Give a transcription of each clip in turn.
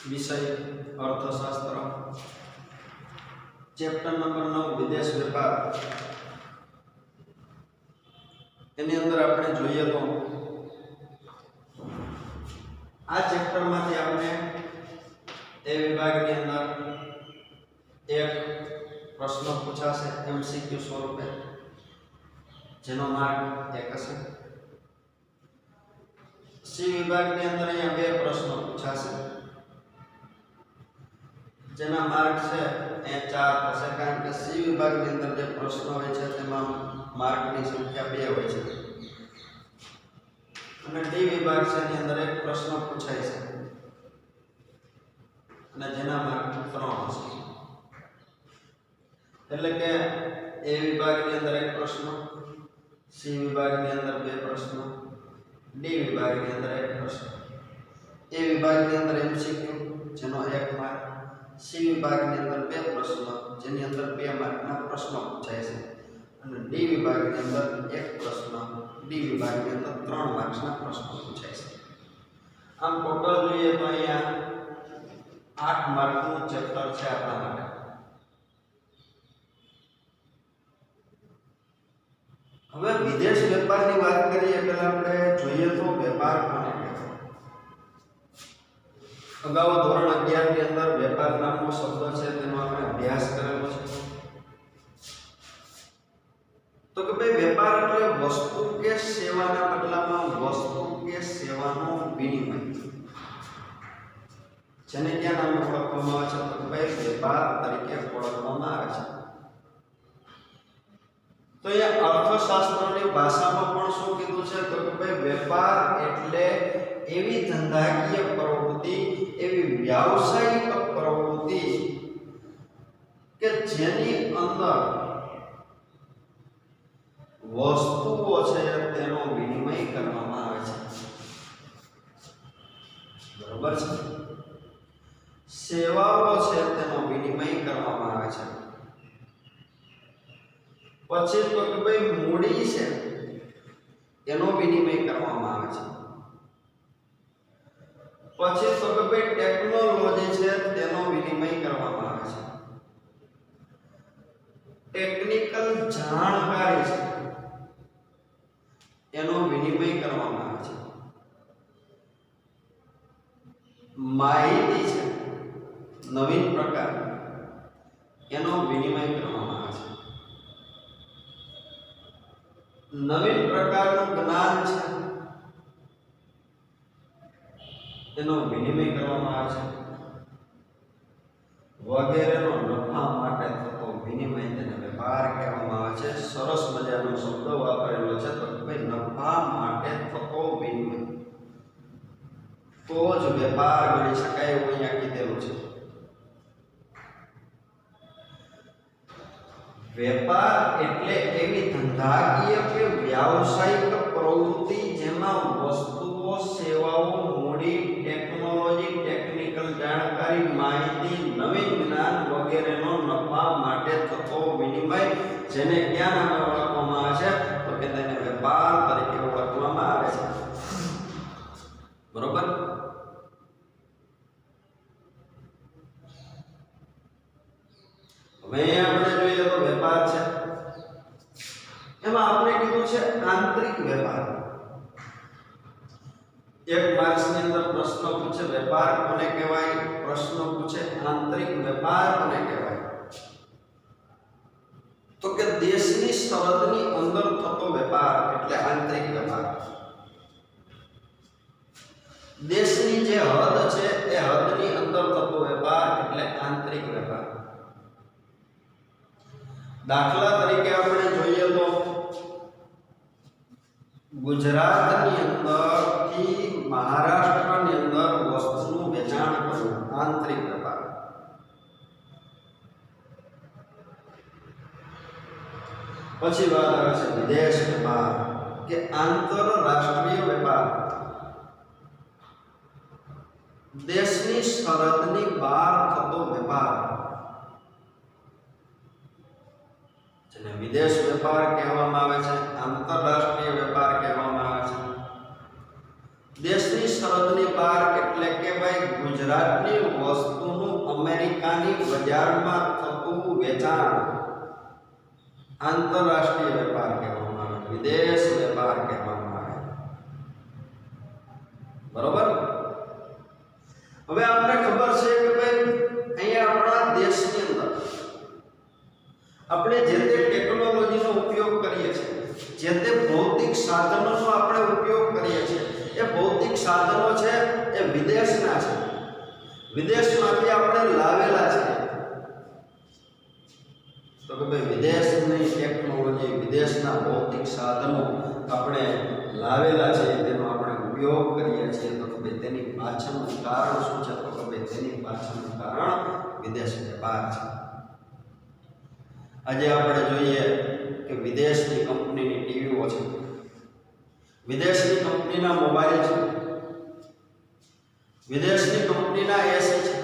विषय अर्थशास्त्र chapter number 9 विदेश व्यापार एनी अंदर आपणे जोईए तो आ चैप्टर मांथी आपणे ए विभागनी अंदर एक प्रश्न पूछाशे एमसीक्यू स्वरूपे जेनो मार्क 1 हशे। सी विभागनी अंदर अहींया 2 प्रश्न पूछाशे जेना मार्क छे ए 4 थशे कारण के सी विभागनी अंदर जे प्रश्न होय छे तेमां मार्कनी संख्या 2 होय छे અને ડી વિભાગ છે એની અંદર એક પ્રશ્ન પૂછાય છે અને જેના માર્ક 3 હશે એટલે કે એ વિભાગની અંદર એક પ્રશ્ન સી વિભાગની અંદર 2 પ્રશ્ન ડી વિભાગની અંદર એક પ્રશ્ન એ વિભાગની અંદર એમસીક્યુ જેનો 1 માર્ક सी विभागની અંદર 2 પ્રશ્ન જેની અંદર 2 માર્કના પ્રશ્નો પૂછાય છે અને ડી વિભાગની અંદર 1 પ્રશ્ન डी विभागની અંદર 3 માર્ક્સના પ્રશ્નો પૂછાય છે। આમ ટોટલ જોઈએ તો અહીંયા 8 માર્કનું ચેપ્ટર છે આપણા માટે। હવે વિદેશ વેપારની વાત કરીએ એટલે આપણે જોઈએ તો વેપાર કોને કહેવાય। અગાઉ ધોરણ 11 ની અંદર વેપાર નામનો શબ્દ છે તેનો આપણે અભ્યાસ કરેલો છે। तो कि भाई व्यापार એટલે વસ્તુ કે સેવાના બદલામાં વસ્તુ કે સેવાનો વિનિમય જેને ક્યાં નામે ઓળખવામાં આવે છે તો ભાઈ વેપાર તરીકે ઓળખવામાં આવે છે। તો એ અર્થશાસ્ત્રની ભાષામાં પણ શું કીધું છે તો કે ભાઈ વેપાર એટલે એવી ધંધાકીય પ્રવૃત્તિ એવી વ્યાવસાયિક પ્રવૃત્તિ કે જેની અંદર वस्तुओं છે તેનો વિનિમય કરવામાં આવે છે બરોબર છે। સેવાઓ છે તેનો વિનિમય કરવામાં આવે છે। પછી તો કે ભાઈ મૂડી છે એનો વિનિમય કરવામાં આવે છે। પછી તો કે ભાઈ ટેકનોલોજી છે તેનો વિનિમય કરવામાં આવે છે। ટેકનિકલ જાણકારી છે એનો વિનિમય કરવામાં આવે છે। માહિતી છે નવીન પ્રકાર એનો વિનિમય કરવામાં આવે છે। નવીન પ્રકારનું જ્ઞાન છે એનો વિનિમય કરવામાં આવે છે। વગેરેનો નફા માટે થતો વિનિમય તેને વેપાર કહેવામાં આવે છે। સરસ મજાનો શબ્દ વાપરેલો છે તો ભાઈ નફા માટે થતો વિનિમય તો જ વેપાર ગણી શકાય એવું અહીંયા કીધેલું છે। વેપાર એટલે એવી ધંધાકીય કે વ્યાવસાયિક પ્રવૃત્તિ જેમાં વસ્તુઓ સેવાઓ મૂડી ટેકનોલોજી ટેકનિકલ જાણકારી માહિતી નવીન જ્ઞાન વગેરેનો નફા માટે થતો વિનિમય જેને ક્યાં નામે ઓળખવામાં આવે છે તો કે તેને વેપાર તરીકે ઓળખવામાં આવે છે બરોબર। હવે આપણે જોઈએ તો વેપાર છે એમાં આપણે કીધું છે આંતરિક વેપાર। એક માર્ક્સની અંદર પ્રશ્ન પૂછે વેપાર કોને કહેવાય પ્રશ્ન પૂછે આંતરિક વેપાર કોને કહેવાય તો કે દેશની સરહદની અંદર થતો વેપાર એટલે આંતરિક વેપાર। દેશની જે હદ છે એ હદની અંદર થતો વેપાર એટલે આંતરિક વેપાર। દાખલા તરીકે આપણે જોઈએ તો ગુજરાતની અંદરથી મહારાષ્ટ્રની અંદર વસ્તુનું વેચાણ કરવું આંતરિક વેપાર। પછી વાત આવે છે વિદેશ વેપાર કે આંતરરાષ્ટ્રીય વેપાર। દેશની સરહદની બહાર થતો વેપાર જેને વિદેશ વેપાર કહેવામાં આવે છે આંતરરાષ્ટ્રીય વેપાર કહેવામાં આવે છે। દેશની સરહદની બહાર એટલે કે ભાઈ ગુજરાતની વિદેશ વેપાર કહેવામાં આવે. બરોબર. હવે આપણે ખબર છે કે ભાઈ અહીંયા આપણા દેશની અંદર આપણે જે તે ટેકનોલોજીનો ઉપયોગ કરીએ છીએ, જે તે ભૌતિક સાધનોનો આપણે ઉપયોગ કરીએ છીએ, એ ભૌતિક સાધનો છે એ વિદેશના છે, વિદેશમાંથી આપણે લાવેલા છે. તો કે ભાઈ વિદેશની ટેકનોલોજી, વિદેશના ભૌતિક સાધનો આપણે લાવેલા છે, તેનો આપણે ઉપયોગ કરીએ છીએ. તો કે ભાઈ તેની પાછળનું કારણ શું છે? તો કે ભાઈ તેની પાછળનું કારણ વિદેશ વેપાર છે. આજે આપણે જોઈએ કે વિદેશની કંપનીની ટીવીઓ છે, વિદેશની કંપનીના મોબાઈલ છે, વિદેશની કંપનીના એસી છે,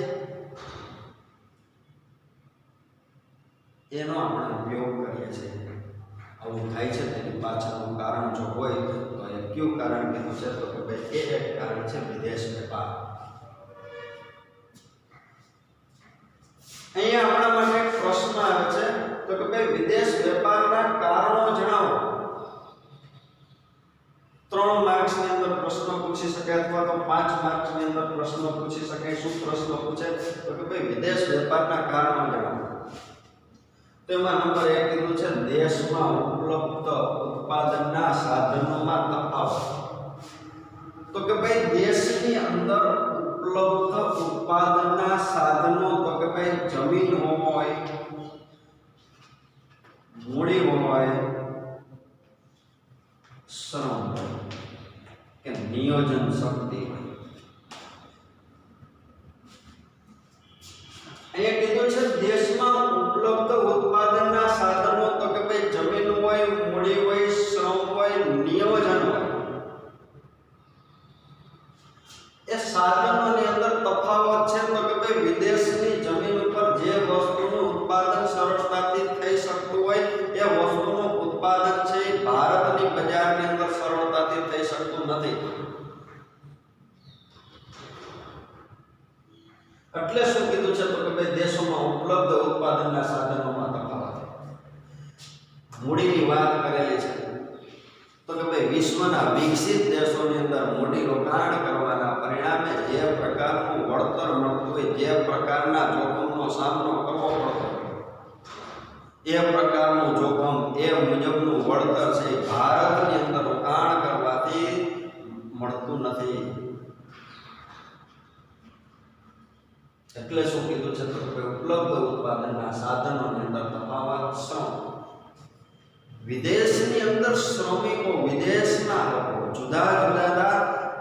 એનો આપણે ઉપયોગ કરીએ છીએ. આવું થાય છે તેની પાછળનું કારણ જો હોય તો એ કયું કારણ કીધું છે? તો કે ભાઈ એ એક કારણ છે વિદેશ વેપાર. અહીંયા આપણા માટે એક પ્રશ્ન આવે છે તો કે ભાઈ વિદેશ વેપારના કારણો જણાવો. 3 માર્ક્સની અંદર પ્રશ્ન પૂછી શકાય અથવા તો 5 માર્ક્સની અંદર પ્રશ્ન પૂછી શકાય. શું પ્રશ્ન પૂછે? તો કે ભાઈ વિદેશ વેપારના કારણો જણાવો. તેમાં નંબર 1 કીધું છે દેશમાં ઉપલબ્ધ ઉત્પાદનના સાધનોમાં તફાવત. તો કે ભાઈ દેશની અંદર ઉપલબ્ધ ઉત્પાદનના સાધનો, તો કે ભાઈ જમીન હોય, મૂડી હોય, શ્રમ કે નિયોજન શક્તિ હોય. અહીંયા કીધું છે દેશમાં ઉપલબ્ધ ઉત્પાદનના સાધનો, તો કે ભાઈ જમીન હોય, મૂડી હોય, શ્રમ હોય, નિયોજન હોય. એ સાધનોની અંદર તફાવત છે. તો કે ભાઈ વિદેશની જમીન ઉપર જે વસ્તુનું ઉત્પાદન સરળતાથી થઈ શકતું હોય એ વસ્તુનું ઉત્પાદન છે એ ભારતની બજારની અંદર સરળતાથી થઈ શકતું નથી. એટલે શું કીધું છે? તો કે ભાઈ દેશોમાં ઉપલબ્ધ ઉત્પાદનના સાધનોમાં તફાવત. મૂડીની વાત કરેલી છે તો કે ભાઈ વિશ્વના વિકસિત દેશોની અંદર મૂડી રોકાણ કરવાના પરિણામે જે પ્રકારનું વળતર મળતું હોય, જે પ્રકારના જોખમનો સામનો કરવો પડતો હોય, એ પ્રકારનું જોખમ, એ મુજબનું વળતર છે ભારતની અંદર રોકાણ કરવાથી મળતું નથી. એટલે શું કીધું છે? તો કે ઉપલબ્ધ ઉત્પાદનના સાધનોની અંદર તફાવત. શ્રમ, વિદેશની અંદર શ્રમિકો, વિદેશના લોકો, જુદા જુદા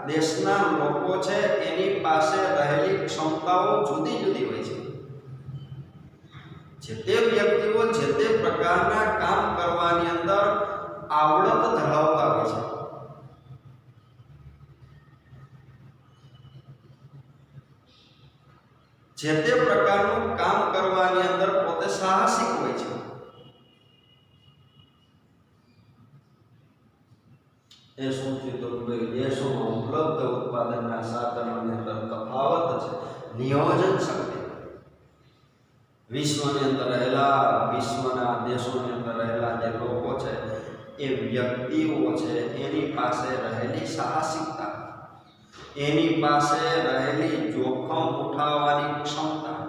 દેશના લોકો છે, એની પાસે રહેલી ક્ષમતાઓ જુદી જુદી હોય છે. જે તે વ્યક્તિઓ જે તે પ્રકારના કામ કરવાની અંદર આવડત ધરાવતા હોય છે. જે તે પ્રકારનું કામ કરવાની અંદર પોતે સાહસિક હોય છે. એ શું થયું? તો દેશોમાં ઉપલબ્ધ ઉત્પાદનના સાધનોની અંદર તફાવત છે નિયોજન શક્તિ. વિશ્વની અંદર રહેલા, વિશ્વના દેશોની અંદર રહેલા જે લોકો છે, એ વ્યક્તિઓ છે, એની પાસે રહેલી સાહસિકતા, એની પાસે રહેલી જોખમ ઉઠાવવાની ક્ષમતા,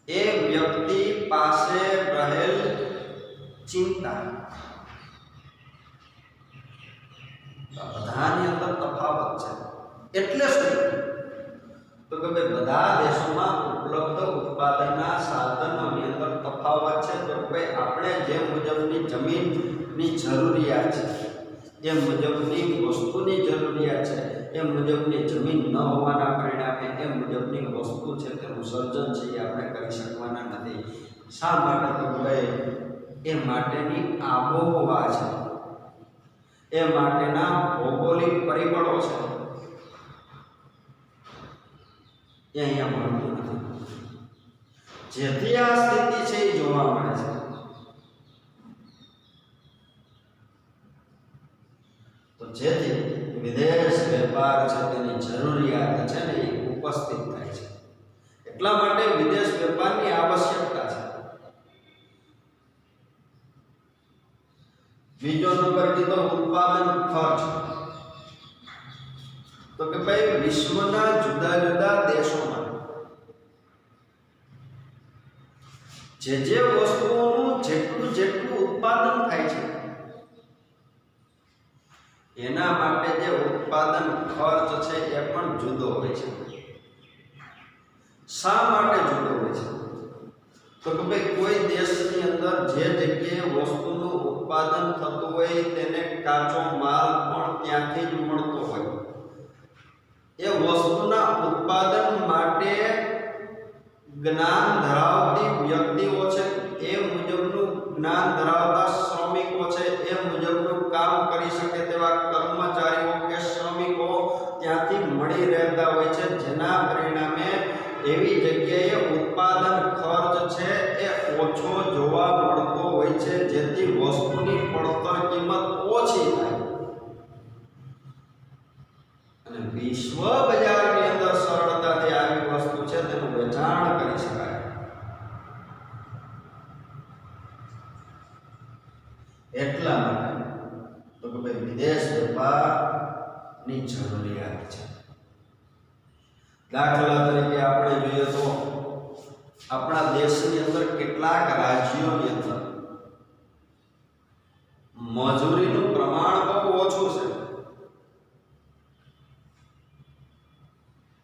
એ વ્યક્તિ પાસે રહેલ ચિંતા, બધાની અંદર તફાવત છે. એટલે શું? તો કે ભાઈ બધા દેશોમાં ઉપલબ્ધ ઉત્પાદનના સાધનોની અંદર તફાવત છે. તો ભાઈ આપણે જે મુજબની જમીનની જરૂરિયાત છે, એ મુજબની વસ્તુની જરૂરિયાત છે, એ મુજબની જમીન ન હોવાના પરિણામે એ મુજબની વસ્તુ છે તેનું સર્જન છે એ આપણે કરી શકવાના નથી. શા માટે? તો ભાઈ એ માટેની આબોહવા છે, એ માટેના ભૌગોલિક પરિબળો છે, એ અહીંયા મળતું નથી. જેથી આ સ્થિતિ છે એ જોવા મળે છે. તો જેથી વિદેશ વેપાર છે તેની જરૂરિયાત છે ને એ ઉપસ્થિત થાય છે. એટલા માટે વિદેશ વેપારની આવશ્યકતા છે. બીજો નંબર કીધો ઉત્પાદન ખર્ચ. તો કે ભાઈ વિશ્વના જુદા જુદા દેશોમાં જે વસ્તુઓનું જેટલું ઉત્પાદન થાય છે એના માટે જે ઉત્પાદન ખર્ચ છે એ પણ જુદો હોય છે. શા માટે જુદો હોય છે? તો કે ભાઈ કોઈ દેશની અંદર જે જગ્યાએ વસ્તુનું ઉત્પાદન થતું હોય તેને કાચો માલ પણ ત્યાંથી જ મળતો હોય. એ વસ્તુના ઉત્પાદન માટે જ્ઞાન ધરાવતી વ્યક્તિઓ છે, એ મુજબનું જ્ઞાન ધરાવતા શ્રમિકો છે, એ મુજબનું કામ કરી શકે તેવા કર્મચારીઓ કે શ્રમિકો ત્યાંથી મળી રહેતા હોય છે, જેના પરિણામે એવી જગ્યાએ ઉત્પાદન ખર્ચ છે એ ઓછો જોવા મળતો હોય છે, જેથી વસ્તુની પડતર કિંમત ઓછી થાય અને વિશ્વ બજારની અંદર સરળતાથી આવી વસ્તુ છે તેનું વેચાણ કરી શકાય. એટલા માટે તો કે ભાઈ વિદેશ વેપારની જરૂરિયાત છે. દાખલા તરીકે આપણે જોઈએ તો આપણા દેશની અંદર કેટલાક રાજ્યોની અંદર મજૂરીનું પ્રમાણ બહુ ઓછું છે,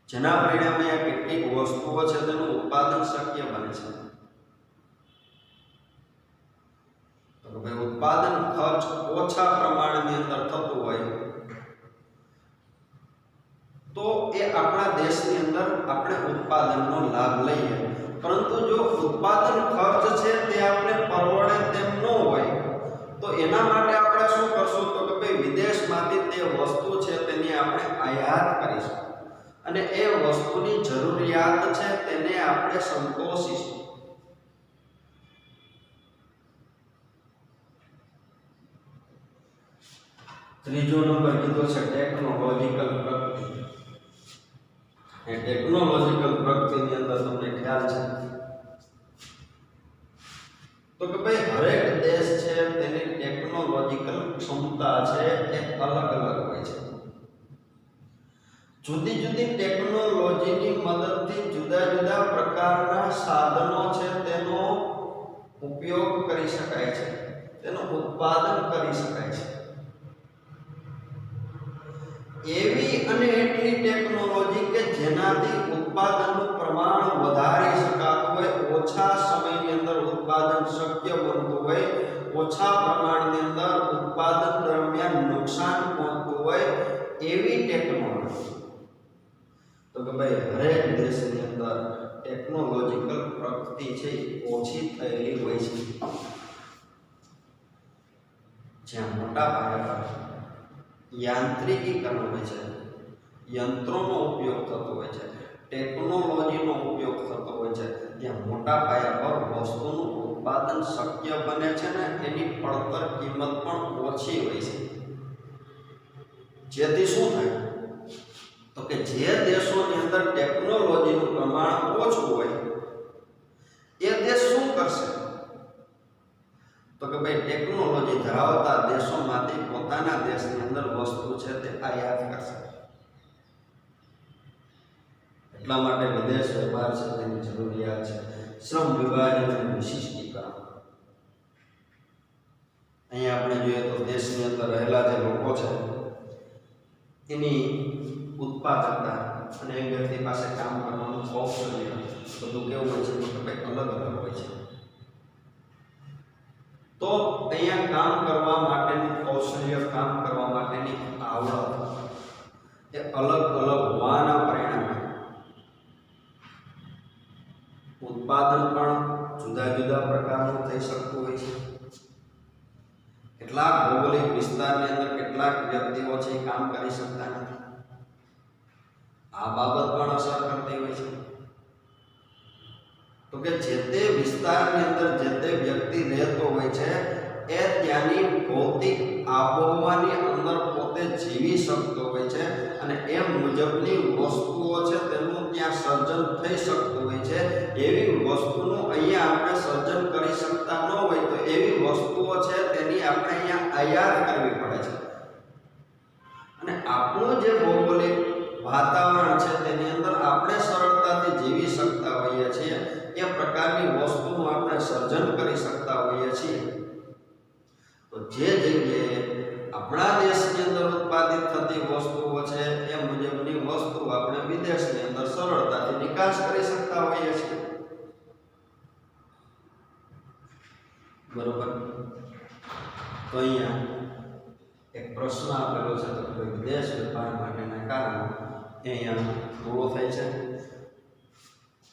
જેના પરિણામે કેટલીક વસ્તુઓ છે તેનું ઉત્પાદન શક્ય બને છે. તો ભાઈ ઉત્પાદન ખર્ચ ઓછા પ્રમાણની અંદર થતું હોય તો એ આપણા દેશની અંદર આપણે ઉત્પાદનનો લાભ લઈએ, પરંતુ જો ઉત્પાદન ખર્ચ છે તે આપણે પરવડે તેમ ન હોય તો એના માટે આપણે શું કરશું? તો કે ભાઈ વિદેશમાંથી તે વસ્તુ છે તેની આપણે આયાત કરીશું અને એ વસ્તુની જરૂરિયાત છે તેને આપણે સંતોષીશું. ત્રીજો નંબર કીધો છે ટેકનોલોજીકલ પ્રગતિ. એ ટેકનોલોજીકલ પ્રગતિની અંદર તમને ખ્યાલ છે તો કે ભાઈ હરેક દેશ છે તેની ટેકનોલોજીકલ ક્ષમતા છે એ અલગ અલગ હોય છે. જુદી જુદી ટેકનોલોજીની મદદથી જુદા જુદા પ્રકારના સાધનો છે તેનો ઉપયોગ કરી શકાય છે, તેનું ઉત્પાદન કરી શકાય છે. એવી અને એટલી ટેકનોલોજી કે જેનાથી ઉત્પાદનનું પ્રમાણ વધારી શકાતું હોય, ઓછા સમયની અંદર ઉત્પાદન શક્ય બનતું હોય, ઓછા પ્રમાણની અંદર ઉત્પાદન દરમિયાન નુકસાન પહોંચતું હોય એવી ટેકનોલોજી. તો કે ભાઈ હરેક દેશની અંદર ટેકનોલોજીકલ પ્રગતિ છે ઓછી થયેલી હોય છે. જ્યાં મોટા પાયા પર યાંત્રિકીકરણ હોય છે, યંત્રોનો ઉપયોગ થતો હોય છે, ટેકનોલોજીનો ઉપયોગ થતો હોય છે, ત્યાં મોટા પાયા પર વસ્તુનું ઉત્પાદન શક્ય બને છે ને એની પડતર કિંમત પણ ઓછી હોય છે. જેથી શું થાય? તો કે જે દેશોની અંદર ટેકનોલોજીનું પ્રમાણ ઓછું હોય એ દેશ શું કરશે? તો કે ભાઈ ટેકનોલોજી ધરાવતા દેશોમાંથી પોતાના દેશની અંદર વસ્તુ છે તે આયાત કરશે. એટલા માટે વિદેશ વેપાર છે તેની જરૂરિયાત છે. શ્રમ વિભાજન અને વિશિષ્ટીકરણ. અહીંયા આપણે જોઈએ તો દેશની અંદર રહેલા જે લોકો છે એની ઉત્પાદકતા અને એ વ્યક્તિ પાસે કામ કરવાનું કૌશલ્ય બધું કેવું હોય છે? તો કે ભાઈ અલગ અલગ હોય છે. તો અહીંયા કામ કરવા માટેનું કૌશલ્ય, કામ કરવા માટેની આવડત એ અલગ અલગ હોવાના પરિણામે ઉત્પાદન પણ જુદા જુદા પ્રકારનું થઈ શકતું હોય છે. કેટલાક ભૌગોલિક વિસ્તારની અંદર કેટલાક વ્યક્તિઓ છે એ કામ કરી શકતા નથી. આ બાબત પણ અસર કરતી હોય છે. તો કે જે તે વિસ્તારની અંદર જે તે વ્યક્તિ રહેતો હોય છે એ ત્યાંની ભૌતિક આબોહવાની અંદર પોતે જીવી શકતો હોય છે અને એ મુજબની વસ્તુઓ છે તેનું ત્યાં સર્જન થઈ શકતું હોય છે. એવી વસ્તુનું અહીંયા આપણે સર્જન કરી શકતા ન હોય તો એવી વસ્તુઓ છે તેની આપણે અહીંયા આયાત કરવી પડે છે અને આપણું જે ભૌગોલિક વાતાવરણ છે તેની અંદર આપણે સરળતાથી જીવી શકતા હોઈએ છીએ એ પ્રકારની વસ્તુનું આપણે સર્જન કરી શકતા હોઈએ છીએ તો જે જગ્યાએ આપણા દેશની અંદર ઉત્પાદિત થતી વસ્તુઓ છે એ મુજબની વસ્તુ આપણે વિદેશની અંદર સરળતાથી નિકાસ કરી શકતા હોઈએ છીએ બરોબર તો અહીંયા એક પ્રશ્ન આપેલો છે તો કે વિદેશ વેપાર માટેના કારણો અહીંયા પૂરો થાય છે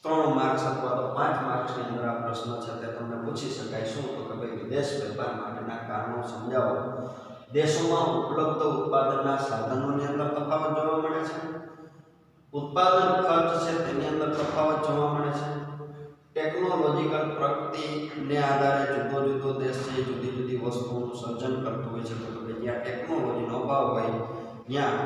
3 માર્ક્સ અથવા તો 5 માર્ક્સની અંદર આ પ્રશ્ન છે તે તમને પૂછી શકાય શું તો કે ભાઈ વિદેશ વેપાર માટેના કારણો સમજાવો દેશોમાં ઉપલબ્ધ ઉત્પાદનના સાધનોની અંદર તફાવત જોવા મળે છે ઉત્પાદન ખર્ચ છે તેની અંદર તફાવત જોવા મળે છે ટેકનોલોજીકલ પ્રગતિને આધારે જુદો જુદો દેશ છે જુદી જુદી વસ્તુઓનું સર્જન કરતો હોય છે તો કે જ્યાં ટેકનોલોજીનો અભાવ હોય ત્યાં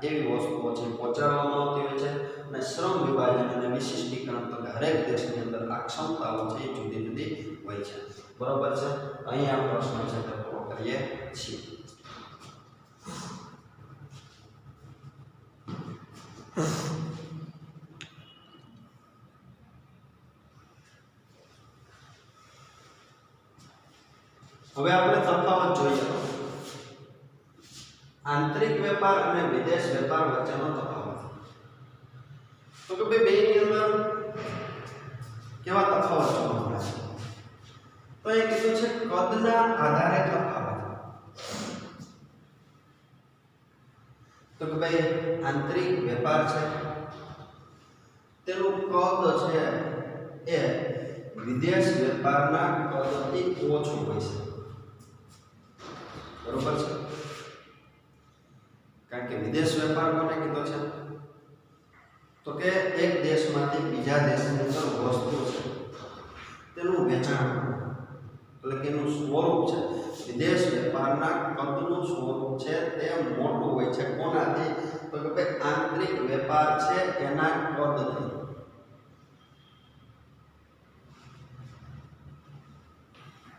એવી વસ્તુઓ છે પહોંચાડવામાં આવતી હોય છે અને શ્રમ વિભાજન અને વિશિષ્ટીકરણ તો દરેક દેશની અંદર આ ક્ષમતાઓ છે એ જુદી જુદી હોય છે બરોબર છે અહીંયા પ્રશ્ન છે તે પૂરો કરીએ છીએ હવે આપણે તફાવત જોઈએ આંતરિક વેપાર અને વિદેશ વેપાર વચ્ચેનો તફાવત તો કે ભાઈ બેની અંદર કેવા તફાવત જોવા મળે છે તો એ કીધું છે કદના આધારે તફાવત તો કે ભાઈ આંતરિક વેપાર છે તેનું કદ છે એ વિદેશ વેપારના કદથી ઓછું હોય છે બરોબર છે કારણ કે વિદેશ વેપાર કોને કીધો છે તો કે એક દેશમાંથી બીજા દેશની અંદર વસ્તુ છે તેનું વેચાણ એટલે કે એનું સ્વરૂપ છે વિદેશ વેપારના કદનું સ્વરૂપ છે તે મોટું હોય છે કોનાથી તો કે ભાઈ આંતરિક વેપાર છે એના કદથી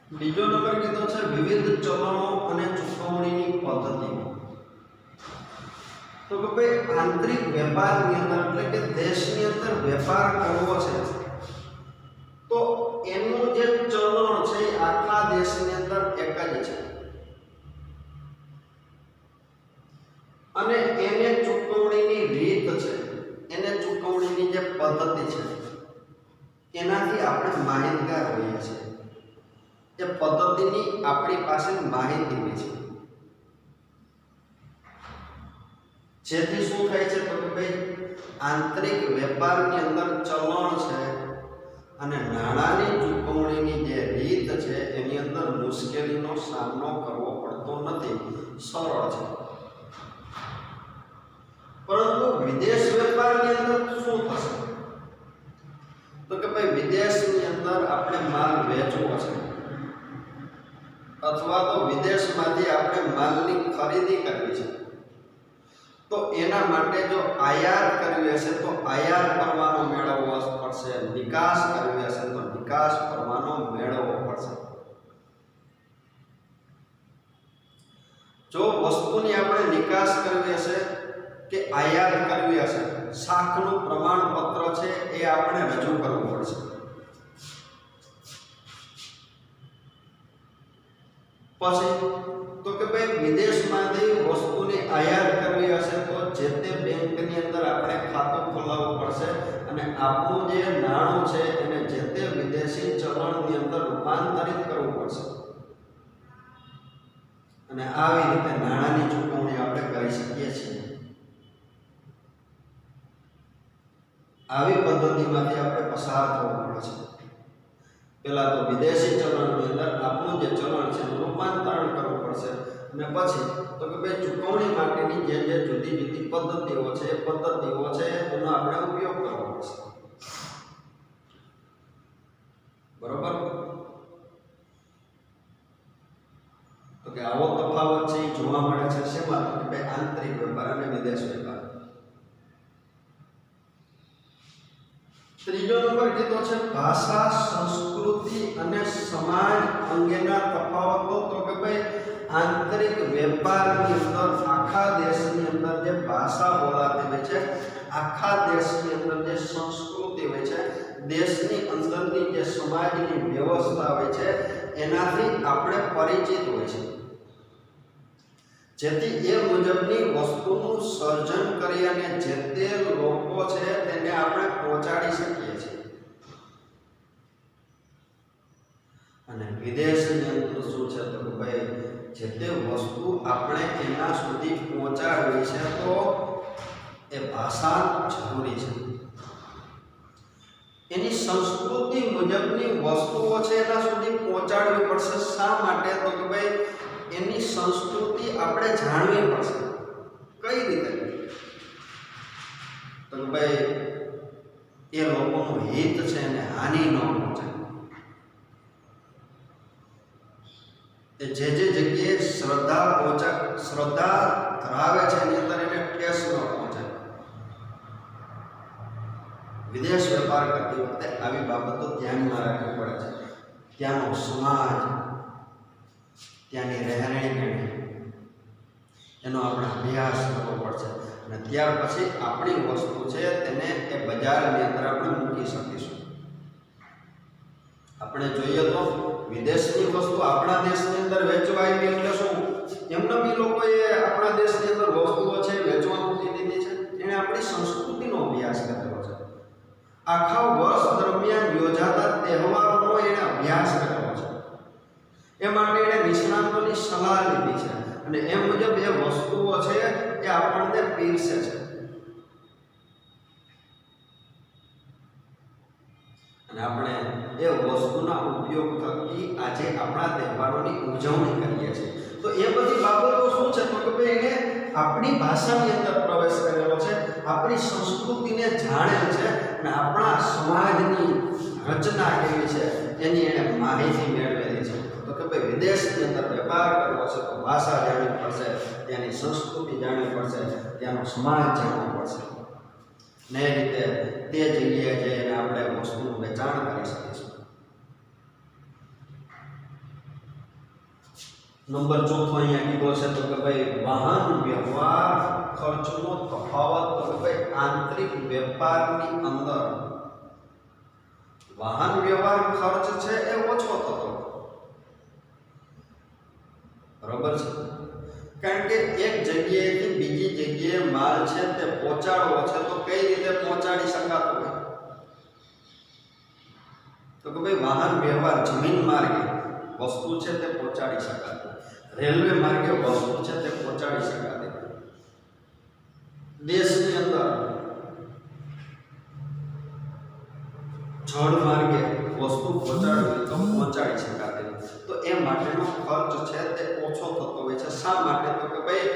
બીજો નંબર કીધો છે વિવિધ ચલણો અને ચૂકવણીની પદ્ધતિઓ તો કે ભાઈ આંતરિક વેપારની અંદર એટલે કે દેશની અંદર વેપાર કરવો છે તો એનું જે ચલણ છે આખા દેશની અંદર એક જ છે અને એને ચૂકવણીની રીત છે એને ચૂકવણીની જે પદ્ધતિ છે એનાથી આપણે માહિતગાર હોઈએ છીએ એ પદ્ધતિની આપણી પાસે માહિતી હોય છે જેથી શું થાય છે તો કે ભાઈ આંતરિક વેપારની અંદર ચલણ છે અને નાણાંની ચૂકવણીની જે રીત છે એની અંદર મુશ્કેલીનો સામનો કરવો પડતો નથી સરળ છે પરંતુ વિદેશ વેપારની અંદર શું થશે તો કે ભાઈ વિદેશની અંદર આપણે માલ વેચવો છે અથવા તો વિદેશમાંથી આપણે માલની ખરીદી કરવી છે તો એના માટે જો આયાત કરવી હશે તો આયાત પરવાનો મેળવવો પડશે નિકાસ કરવી હશે તો નિકાસ પરવાનો મેળવવો પડશે જો વસ્તુની આપણે નિકાસ કરવી હશે કે આયાત કરવી હશે શાખનું પ્રમાણપત્ર છે એ આપણે રજૂ કરવું પડશે પછી તો કે ભાઈ વિદેશમાંથી વસ્તુની આયાત કરવી હશે તો જે તે બેંકની અંદર આપણે ખાતું ખોલાવવું પડશે અને આપણું જે નાણું છે એને જે તે વિદેશી ચલણની અંદર રૂપાંતરિત કરવું પડશે અને આવી રીતે નાણાંની ચૂકવણી આપણે કરી શકીએ છીએ આવી પદ્ધતિમાંથી આપણે પસાર થવું પડે છે પહેલા તો વિદેશી ચલણની અંદર આપણું જે ચલણ છે એનું રૂપાંતરણ કરવું પડશે અને પછી તો કે ભાઈ ચૂકવણી માટેની જે જુદી જુદી પદ્ધતિઓ છે એ પદ્ધતિઓ છે એનો આપણે ઉપયોગ કરવો પડશે બરોબર તો કે આવો તફાવત છે એ જોવા મળે છે શેમાં તો કે ભાઈ આંતરિક વેપાર અને વિદેશ વેપાર ત્રીજો નંબર કીધો છે ભાષા, સંસ્કૃતિ અને સમાજ અંગેના તફાવતો. તો કે ભાઈ આંતરિક વેપારની અંદર આખા દેશની અંદર જે ભાષા બોલાતી હોય છે, આખા દેશની અંદર જે સંસ્કૃતિ હોય છે, દેશની અંદરની જે સમાજની વ્યવસ્થા હોય છે, એનાથી આપણે પરિચિત હોય છે, જેથી એ મુજબની વસ્તુનું સર્જન કરી અને જે તે લોકો છે તેને આપણે પહોંચાડી શકીએ છીએ. અને વિદેશની અંદર શું છે તો કે ભાઈ જે તે વસ્તુ આપણે એના સુધી પહોંચાડવી છે તો એ ભાષા જરૂરી છે. એની સંસ્કૃતિ મુજબની વસ્તુઓ છે એના સુધી પહોંચાડવી પડશે. શા માટે તો કે ભાઈ એની સંસ્કૃતિ આપણે જાણવી પડશે. કઈ રીતે? તો કે ભાઈ એ લોકોનું હિત છે એને હાનિ ન પહોંચે. એ જે જગ્યાએ શ્રદ્ધા ધરાવે છે એની અંદર એને ઠેસ ન પહોંચે. વિદેશ વેપાર કરતી વખતે આવી બાબતો ધ્યાનમાં રાખવી પડે છે. ત્યાંનો સમાજ, ત્યાંની રહેણી એનો આપણે અભ્યાસ કરવો પડશે અને ત્યાર પછી આપણી વસ્તુ છે તેને એ બજારની અંદર આપણે મૂકી શકીશું. આપણે જોઈએ તો વિદેશની વસ્તુ આપણા દેશની અંદર વેચવા આવી એટલે શું એમને બી લોકોએ આપણા દેશની અંદર વસ્તુઓ છે વેચવા મૂકી દીધી છે. એણે આપણી સંસ્કૃતિનો અભ્યાસ કરેલો છે. આખા વર્ષ દરમિયાન યોજાતા તહેવારોનો એણે અભ્યાસ કરેલો છે. એ માટે એણે નિષ્ણાતોની સલાહ લીધી છે અને એ મુજબ એ વસ્તુઓ છે એ આપણને પીરસે છે. અને આપણે એ વસ્તુના ઉપયોગ થકી આજે આપણા તહેવારોની ઉજવણી કરીએ છીએ. તો એ બધી બાબતો શું છે તો કે ભાઈ એને આપણી ભાષાની અંદર પ્રવેશ કરેલો છે, આપણી સંસ્કૃતિને જાણેલ છે અને આપણા સમાજની રચના કેવી છે એની એને માહિતી મેળવેલી છે. તો કે ભાઈ વિદેશની અંદર વેપાર કરવો છે તો ભાષા જાણવી પડશે, ત્યાંની સંસ્કૃતિ જાણવી પડશે, ત્યાંનો સમાજ જાણવો પડશે. ને એ રીતે તે જગ્યાએ જઈને આપણે વસ્તુનું વેચાણ કરી શકીશું. નંબર ચોથો અહીંયા કીધો છે તો કે ભાઈ વાહન વ્યવહાર ખર્ચનો તફાવત. તો કે ભાઈ આંતરિક વેપારની અંદર વાહન વ્યવહાર ખર્ચ છે એ ઓછો થતો. બરોબર છે? કારણ કે એક જગ્યાએથી બીજી જગ્યાએ માલ છે તે પહોંચાડવો છે તો કઈ રીતે પહોંચાડી શકાતો હોય તો કે ભાઈ વાહન વ્યવહાર જમીન માર્ગે વસ્તુ છે તે પહોંચાડી શકાતી, રેલવે માર્ગે વસ્તુ છે તે પહોંચાડી શકાતી, દેશની અંદર જળ માર્ગે વસ્તુ પહોંચાડવી તો પહોંચાડી શકાતી. તો એ માટેનો ખર્ચ છે તે ઓછો થતો હોય છે. શા માટે તો કે ભાઈ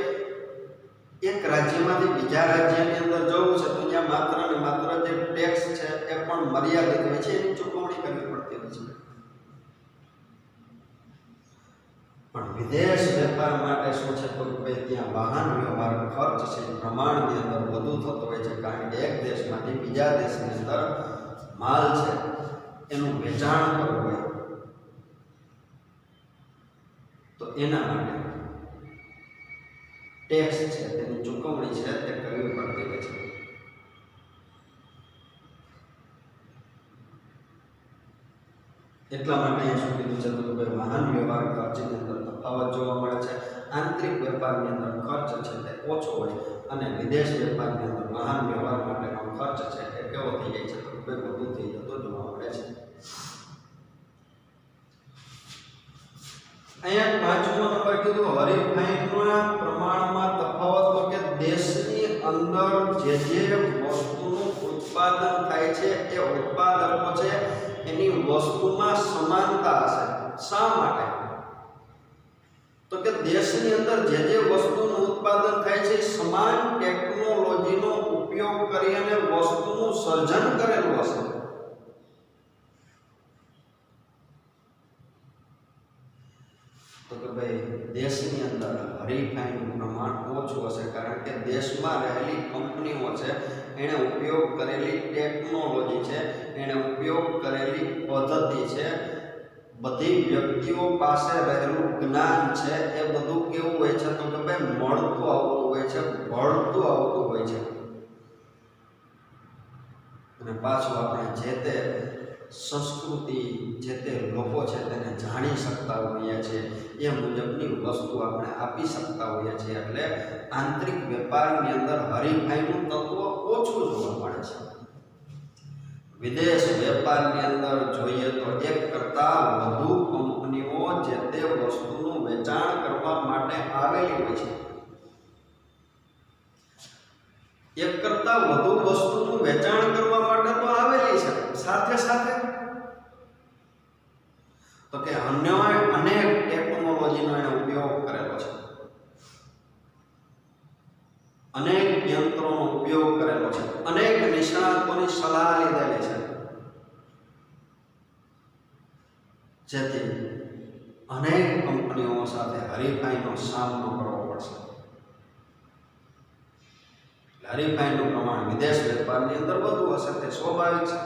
એક રાજ્યમાંથી બીજા રાજ્યની અંદર જવું છે તો ત્યાં માત્ર ને માત્ર જે ટેક્સ છે એ પણ મર્યાદિત હોય છે, એની ચૂકવણી કરવી પડતી હોય છે. પણ વિદેશ વેપાર માટે શું છે તો ભાઈ ત્યાં વાહન વ્યવહાર ખર્ચ છે પ્રમાણની અંદર વધુ થતો હોય છે. કારણ કે એક દેશમાંથી બીજા દેશની અંદર માલ છે એનું વેચાણ કરવું હોય તો એના માટે ટેક્સ છે તેની ચૂકવણી છે તે કરવી પડતી હોય છે. એટલા માટે શું કીધું છે તો ભાઈ વાહન વ્યવહાર ખર્ચની અંદર તફાવત જોવા મળે છે. આંતરિક વેપારની અંદર ખર્ચ છે તે ઓછો હોય અને વિદેશ વેપારની અંદર વાહન વ્યવહાર માટેનો ખર્ચ છે એ કેવો થઈ જાય છે તો ભાઈ વધુ થઈ જતો જોવા મળે છે. અહીંયા પાંચમો નંબર કીધું હરીફાઈના પ્રમાણમાં તફાવત. તો કે દેશની અંદર જે વસ્તુનું ઉત્પાદન થાય છે એ ઉત્પાદકો છે એની વસ્તુમાં સમાનતા હશે. શા માટે તો કે દેશની અંદર જે વસ્તુનું ઉત્પાદન થાય છે સમાન ટેકનોલોજીનો ઉપયોગ કરી અને વસ્તુનું સર્જન કરેલું હશે. તો કે ભાઈ દેશની અંદર હરીફાઈનું પ્રમાણ ઓછું હશે, કારણ કે દેશમાં રહેલી કંપનીઓ છે એણે ઉપયોગ કરેલી ટેકનોલોજી છે, એણે ઉપયોગ કરેલી પદ્ધતિ છે, બધી વ્યક્તિઓ પાસે રહેલું જ્ઞાન છે, એ બધું કેવું હોય છે તો કે ભાઈ મળતું આવતું હોય છે, ભળતું આવતું હોય છે. અને પાછું આપણે જે તે સંસ્કૃતિ, જે તે લોકો છે તેને જાણી શકતા હોઈએ છીએ, એ મુજબની વસ્તુ આપણે આપી શકતા હોઈએ છીએ. એટલે આંતરિક વેપારની અંદર હરીફાઈનું તત્વ ઓછું જોવા મળે છે. વિદેશ વેપારની અંદર જોઈએ તો એક કરતાં વધુ કંપનીઓ જે તે વસ્તુનું વેચાણ કરવા માટે આવેલી હોય છે. એક કરતાં વધુ વસ્તુનું વેચાણ કરવા માટે તો આવેલી છે, સાથે સાથે તો કે અન્ય અનેક ટેકનોલોજીનો એને ઉપયોગ કરેલો છે, અનેક યંત્રોનો ઉપયોગ કરેલો છે, અનેક નિષ્ણાતોની સલાહ લીધેલી છે, જેથી અનેક કંપનીઓ સાથે હરીફાઈનો સામનો કરવો પડશે. હરીફાઈનું પ્રમાણ વિદેશ વેપારની અંદર વધુ હશે, તે સ્વાભાવિક છે.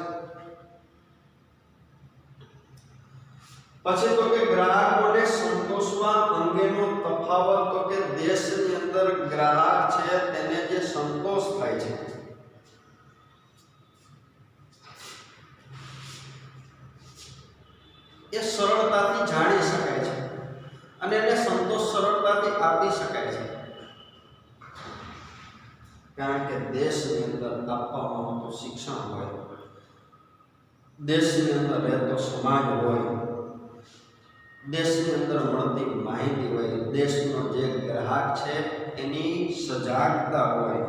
પછી તો કે ગ્રાહકોને સંતોષવા અંગેનો તફાવત, તો કે દેશની અંદર ગ્રાહક છે તેને જે સંતોષ થાય છે એ સરળતાથી જાણી શકાય છે અને એને સંતોષ સરળતાથી આપી શકાય છે, કારણ કે દેશની અંદર આપવામાં આવતું શિક્ષણ હોય, દેશની અંદર રહેતો સમાજ હોય, દેશની અંદર મળતી માહિતી હોય, દેશનો જે ગ્રાહક છે એની સજાગતા હોય,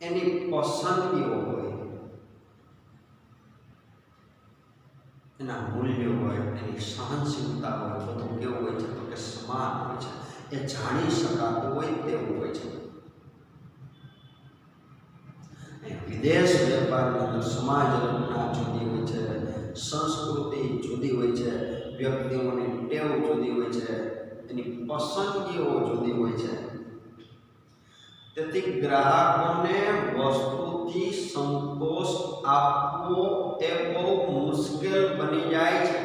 એની પસંદગીઓ હોય, એના મૂલ્યો હોય, એની સહનશીલતા હોય, બધું કેવું હોય છે તો કે સમાન હોય છે, એ જાણી શકાતું હોય તેવું હોય છે. વિદેશ વેપારની અંદર સમાજ રચના જુદી હોય છે, સંસ્કૃતિ જુદી હોય છે, વ્યક્તિઓની ટેવ જુદી હોય છે, એની પસંદગીઓ જુદી હોય છે. તેથી ગ્રાહકોને વસ્તુથી સંતોષ આપવો એ બહુ મુશ્કેલ બની જાય છે.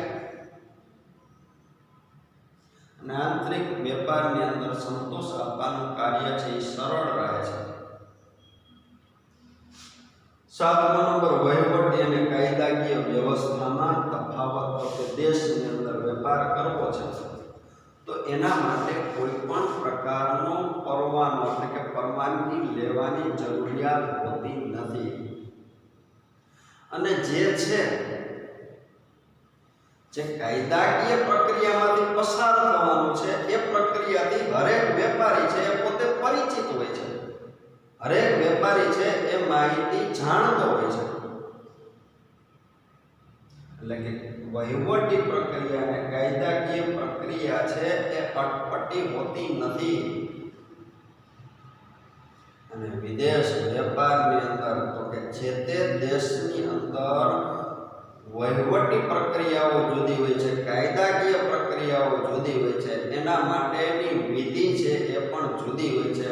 અને આંતરિક વેપારની અંદર સંતોષ આપવાનું કાર્ય છે એ સરળ રહે છે. 7મો નંબર, વહીવટી અને કાયદાકીય વ્યવસ્થામાં તફાવત. કે દેશની અંદર વેપાર કરવો છે તો એના માટે કોઈ પણ પ્રકારનો પરવાનો એટલે કે પરવાનગી લેવાની જરૂરિયાત હોતી નથી. અને જે કાયદાકીય પ્રક્રિયામાંથી પસાર થવાનું છે એ પ્રક્રિયાથી હરેક વેપારી છે એ પોતે પરિચિત હોય છે, હરેક વેપારી છે એ માહિતી જાણતો હોય છે. એટલે કે વહીવટી પ્રક્રિયા અને કાયદાકીય પ્રક્રિયા છે એ અટપટી હોતી નથી. અને વિદેશ વેપારની અંદર તો કે જે તે દેશની અંદર વહીવટી પ્રક્રિયાઓ જુદી હોય છે, કાયદાકીય પ્રક્રિયાઓ જુદી હોય છે, એના માટેની વિધિ છે એ પણ જુદી હોય છે,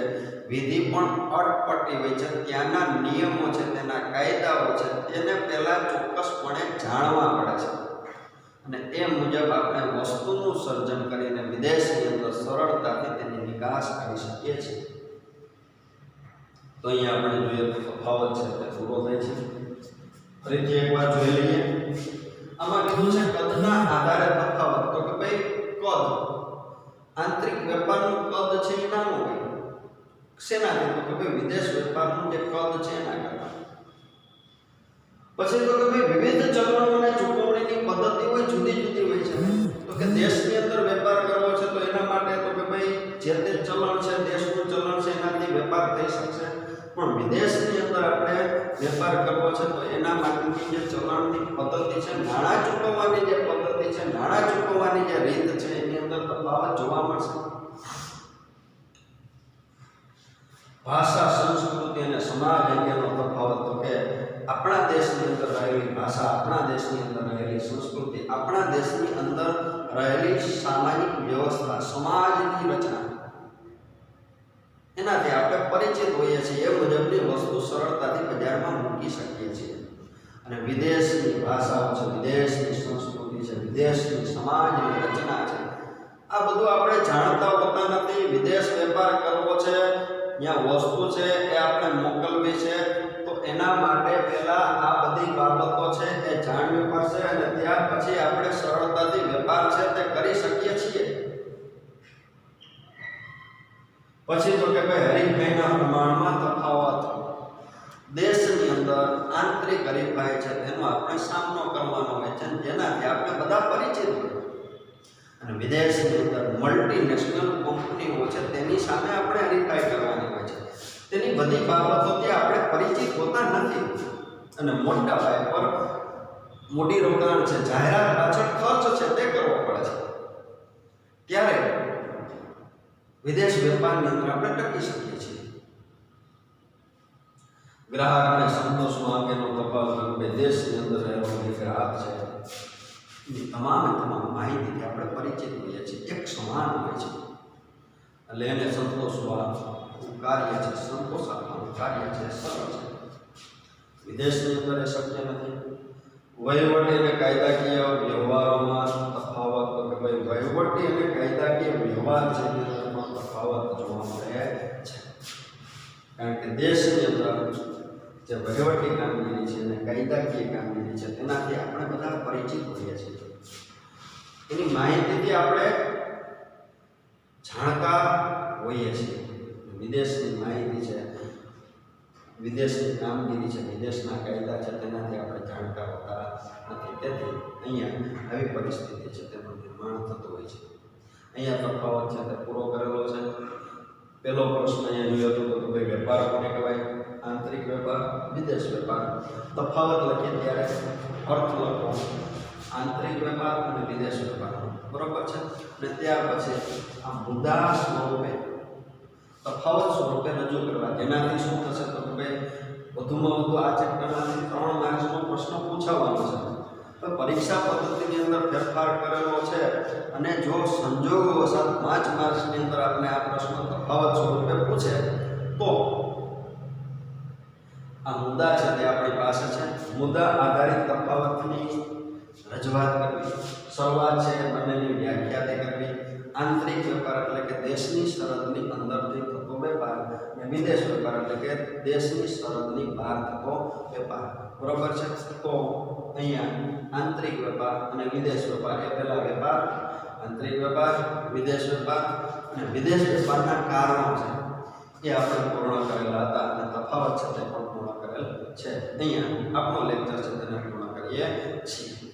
વિધિ પણ અટપટી હોય છે. ત્યાંના નિયમો છે, તેના કાયદાઓ છે, તેને પહેલા ચોક્કસપણે જાણવા પડે છે અને એ મુજબ આપણે વસ્તુનું સર્જન કરીને વિદેશની અંદર સરળતાથી તેની નિકાસ કરી શકીએ છીએ. તો અહીંયા આપણે જોઈએ તો તફાવત છે તે પૂરો થાય છે. ફરીથી એકવાર જોઈ લઈએ. આમાં કીધું છે કદના આધારે તફાવત. તો કે ભાઈ કદ, આંતરિક વેપારનું કદ છે એ નાનું હોય. શેનાથી? તો કે ભાઈ વિદેશ વેપારનું જે કદ છે એના કરતા. પછી તો કે ભાઈ વિવિધ ચલણો અને ચૂકવણીની પદ્ધતિઓ જુદી જુદી હોય છે. તો કે દેશની અંદર વેપાર કરવો છે તો એના માટે તો કે ભાઈ જે તે ચલણ છે, દેશનું ચલણ છે, એનાથી વેપાર થઈ શકશે. પણ વિદેશની અંદર આપણે વેપાર કરવો છે તો એના માટેની જે ચલણની પદ્ધતિ છે, નાણાં ચૂકવવાની જે પદ્ધતિ છે, નાણાં ચૂકવવાની જે રીત છે, એની અંદર તફાવત જોવા મળશે. ભાષા, સંસ્કૃતિ અને સમાજ અંગેનો તફાવત. તો કે આપણા દેશની અંદર રહેલી ભાષા, આપણા દેશની અંદર રહેલી સંસ્કૃતિ, આપણા દેશની અંદર રહેલી સામાજિક વ્યવસ્થા, સમાજની રચના, એનાથી આપણે પરિચિત હોઈએ છીએ. એ મુજબની વસ્તુ સરળતાથી બજારમાં મૂકી શકીએ છીએ. અને વિદેશની ભાષાઓ છે, વિદેશની સંસ્કૃતિ છે, વિદેશની સમાજની રચના છે, આ બધું આપણે જાણતા હોતા નથી. વિદેશ વેપાર કરવો છે, ત્યાં વસ્તુ છે એ આપણે મોકલવી છે, તો એના માટે પહેલા આ બધી બાબતો છે એ જાણવી પડશે અને ત્યાર પછી આપણે સરળતાથી વેપાર છે તે કરી શકીએ છીએ. પછી તો કે ભાઈ હરીફાઈના પ્રમાણમાં તફાવત, દેશની અંદર આંતરિક હરીફાઈ છે તેનો આપણે સામનો કરવાનો હોય છે, જેનાથી આપણે બધા પરિચિત હોય. અને વિદેશની અંદર મલ્ટીનેશનલ કંપનીઓ છે તેની સામે આપણે હરીફાઈ કરવાની હોય છે. તેની બધી બાબતોથી આપણે પરિચિત હોતા નથી અને મોટા પાયે પર મૂડી રોકાણ છે, જાહેરાત પાછળ ખર્ચ છે તે કરવો પડે છે. ત્યારે વિદેશ વેપારની અંદર આપણે ટકી શકીએ છીએ. ગ્રાહકને સંતોષવા અંગેનો તફાવત, દેશની અંદર રહેલો જે ગ્રાહક છે તમામ માહિતીથી આપણે પરિચિત હોઈએ છીએ. એક સમાન હોય છે એટલે એને સંતોષવાનું કાર્ય છે, સંતોષ આપવાનું કાર્ય છે, સરળ છે. વિદેશની અંદર એ શક્ય નથી. વહીવટી અને કાયદાકીય વ્યવહારોમાં તફાવત, કે ભાઈ વહીવટી અને કાયદાકીય વ્યવહાર છે તેમાં તફાવત જોવા મળે છે. કારણ કે દેશની અંદર જે વહીવટી કામગીરી છે અને કાયદાકીય કામગીરી છે તેનાથી આપણે બધા પરિચિત હોઈએ છીએ. એની માહિતીથી આપણે જાણકાર હોઈએ છીએ. વિદેશની માહિતી છે, વિદેશની કામગીરી છે, વિદેશના કાયદા છે તેનાથી આપણે જાણકાર હોતા નથી. તેથી અહીંયા આવી પરિસ્થિતિ છે તેનું નિર્માણ થતું હોય છે. અહીંયા તફાવત છે તે પૂરો કરેલો છે. પહેલો પ્રશ્ન અહીંયા જોયો હતો કે ભાઈ વેપાર કોને કહેવાય? આંતરિક વેપાર, વિદેશ વેપાર. તફાવત લખીએ ત્યારે અર્થ લખો, આંતરિક વેપાર અને વિદેશ વેપાર, બરોબર છે. અને ત્યાર પછી આ મુદ્દા સ્વરૂપે તફાવત સ્વરૂપે રજૂ કરવા, જેનાથી શું થશે તો કે ભાઈ વધુમાં વધુ આ ચેપ્ટરમાંથી 3 માર્ક્સનો પ્રશ્ન પૂછાવાનો છે. તો પરીક્ષા પદ્ધતિની અંદર ફેરફાર કરેલો છે અને જો સંજોગવશાત 5 માર્ક્સની અંદર આપણે આ પ્રશ્ન તફાવત સ્વરૂપે પૂછે તો આ મુદ્દા છે તે આપણી પાસે છે. મુદ્દા આધારિત તફાવતની રજૂઆત કરવી, શરૂઆત છે બંનેની વ્યાખ્યા કરવી. આંતરિક વેપાર એટલે કે દેશની સરહદની અંદરથી થતો વેપાર અને વિદેશ વેપાર એટલે કે દેશની સરહદની બહાર થતો વેપાર, બરોબર છે. તો અહીંયા આંતરિક વેપાર અને વિદેશ વેપાર એ પહેલા વેપાર, આંતરિક વેપાર, વિદેશ વેપાર અને વિદેશ વેપારના કારણો છે એ આપણે પૂર્ણ કરેલા હતા અને તફાવત છે તે પણ પૂર્ણ કરેલ છે. અહીંયા આપણો લેક્ચર છે તેને પૂર્ણ કરીએ છીએ.